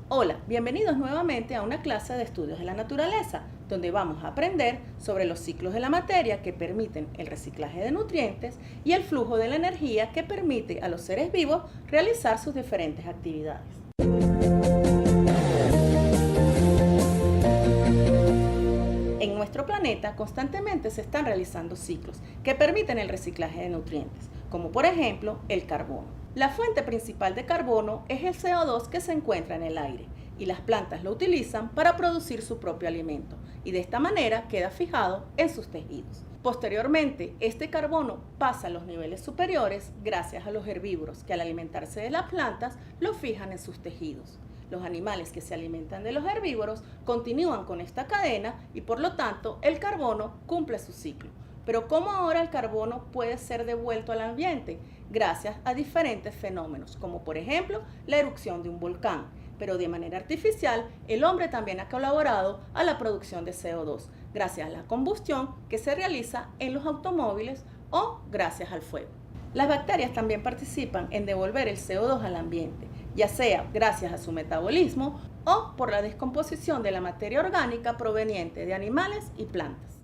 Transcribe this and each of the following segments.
Hola, bienvenidos nuevamente a una clase de estudios de la naturaleza, donde vamos a aprender sobre los ciclos de la materia que permiten el reciclaje de nutrientes y el flujo de la energía que permite a los seres vivos realizar sus diferentes actividades. En nuestro planeta constantemente se están realizando ciclos que permiten el reciclaje de nutrientes, como por ejemplo el carbono. La fuente principal de carbono es el CO2 que se encuentra en el aire y las plantas lo utilizan para producir su propio alimento y de esta manera queda fijado en sus tejidos. Posteriormente, este carbono pasa a los niveles superiores gracias a los herbívoros que al alimentarse de las plantas lo fijan en sus tejidos. Los animales que se alimentan de los herbívoros continúan con esta cadena y por lo tanto el carbono cumple su ciclo. Pero ¿cómo ahora el carbono puede ser devuelto al ambiente? Gracias a diferentes fenómenos, como por ejemplo la erupción de un volcán. Pero de manera artificial, el hombre también ha colaborado a la producción de CO2, gracias a la combustión que se realiza en los automóviles o gracias al fuego. Las bacterias también participan en devolver el CO2 al ambiente, ya sea gracias a su metabolismo o por la descomposición de la materia orgánica proveniente de animales y plantas.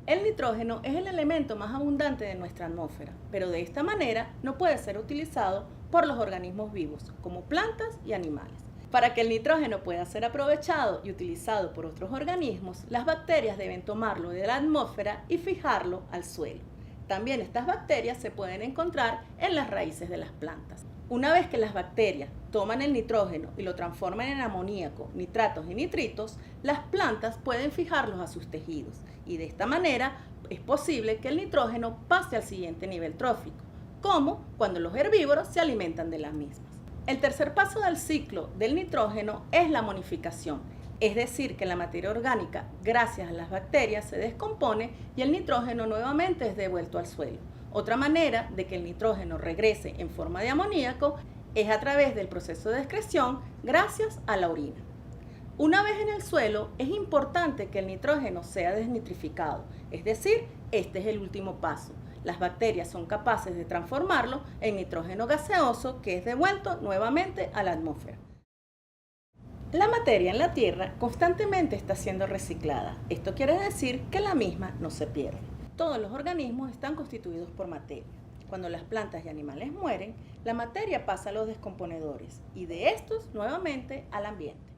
El nitrógeno es el elemento más abundante de nuestra atmósfera, pero de esta manera no puede ser utilizado por los organismos vivos, como plantas y animales. Para que el nitrógeno pueda ser aprovechado y utilizado por otros organismos, las bacterias deben tomarlo de la atmósfera y fijarlo al suelo. También estas bacterias se pueden encontrar en las raíces de las plantas. Una vez que las bacterias toman el nitrógeno y lo transforman en amoníaco, nitratos y nitritos, las plantas pueden fijarlos a sus tejidos y de esta manera es posible que el nitrógeno pase al siguiente nivel trófico, como cuando los herbívoros se alimentan de las mismas. El tercer paso del ciclo del nitrógeno es la amonificación, es decir, que la materia orgánica, gracias a las bacterias, se descompone y el nitrógeno nuevamente es devuelto al suelo. Otra manera de que el nitrógeno regrese en forma de amoníaco es a través del proceso de excreción gracias a la orina. Una vez en el suelo, es importante que el nitrógeno sea desnitrificado, es decir, este es el último paso. Las bacterias son capaces de transformarlo en nitrógeno gaseoso que es devuelto nuevamente a la atmósfera. La materia en la Tierra constantemente está siendo reciclada. Esto quiere decir que la misma no se pierde. Todos los organismos están constituidos por materia. Cuando las plantas y animales mueren, la materia pasa a los descomponedores y de estos nuevamente al ambiente.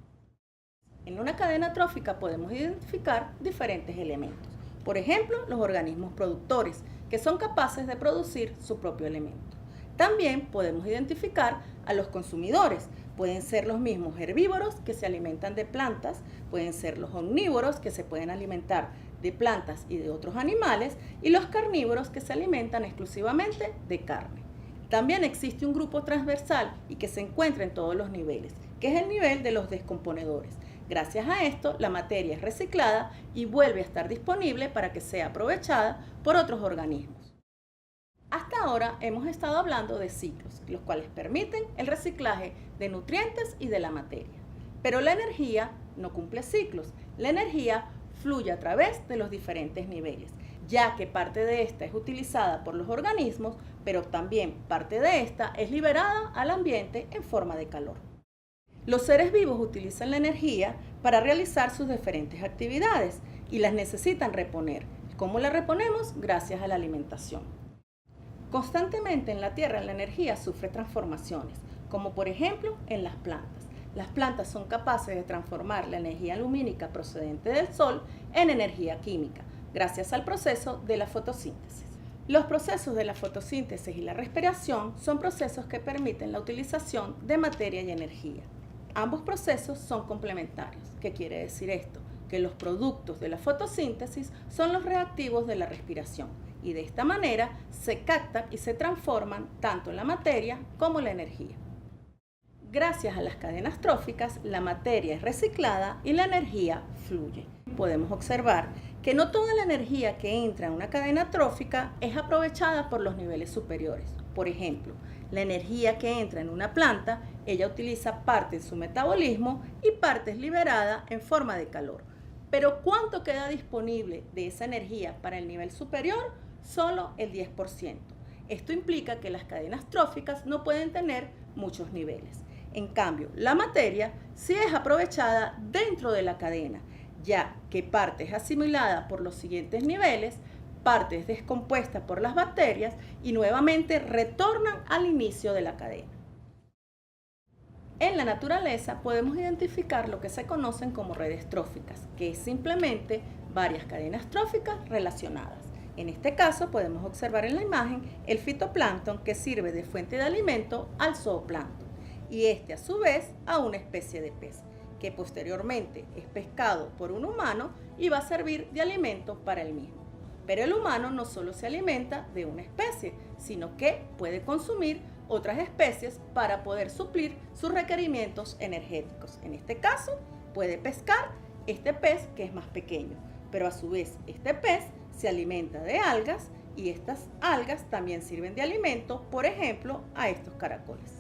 En una cadena trófica podemos identificar diferentes elementos. Por ejemplo, los organismos productores, que son capaces de producir su propio elemento. También podemos identificar a los consumidores. Pueden ser los mismos herbívoros que se alimentan de plantas, pueden ser los omnívoros que se pueden alimentar de plantas y de otros animales, y los carnívoros que se alimentan exclusivamente de carne. También existe un grupo transversal y que se encuentra en todos los niveles, que es el nivel de los descomponedores. Gracias a esto, la materia es reciclada y vuelve a estar disponible para que sea aprovechada por otros organismos. Hasta ahora hemos estado hablando de ciclos, los cuales permiten el reciclaje de nutrientes y de la materia. Pero la energía no cumple ciclos. La energía fluye a través de los diferentes niveles, ya que parte de esta es utilizada por los organismos, pero también parte de esta es liberada al ambiente en forma de calor. Los seres vivos utilizan la energía para realizar sus diferentes actividades y las necesitan reponer. ¿Cómo la reponemos? Gracias a la alimentación. Constantemente en la Tierra la energía sufre transformaciones, como por ejemplo en las plantas. Las plantas son capaces de transformar la energía lumínica procedente del sol en energía química, gracias al proceso de la fotosíntesis. Los procesos de la fotosíntesis y la respiración son procesos que permiten la utilización de materia y energía. Ambos procesos son complementarios. ¿Qué quiere decir esto? Que los productos de la fotosíntesis son los reactivos de la respiración y de esta manera se captan y se transforman tanto la materia como la energía. Gracias a las cadenas tróficas, la materia es reciclada y la energía fluye. Podemos observar que no toda la energía que entra en una cadena trófica es aprovechada por los niveles superiores. Por ejemplo, la energía que entra en una planta, ella utiliza parte en su metabolismo y parte es liberada en forma de calor. Pero ¿cuánto queda disponible de esa energía para el nivel superior? Solo el 10%. Esto implica que las cadenas tróficas no pueden tener muchos niveles. En cambio, la materia si es aprovechada dentro de la cadena, ya que parte es asimilada por los siguientes niveles, parte es descompuesta por las bacterias y nuevamente retornan al inicio de la cadena. En la naturaleza podemos identificar lo que se conocen como redes tróficas, que es simplemente varias cadenas tróficas relacionadas. En este caso podemos observar en la imagen el fitoplancton, que sirve de fuente de alimento al zooplancton, y este a su vez a una especie de pez, que posteriormente es pescado por un humano y va a servir de alimento para el mismo. Pero el humano no solo se alimenta de una especie, sino que puede consumir otras especies para poder suplir sus requerimientos energéticos. En este caso, puede pescar este pez que es más pequeño, pero a su vez este pez se alimenta de algas y estas algas también sirven de alimento, por ejemplo, a estos caracoles.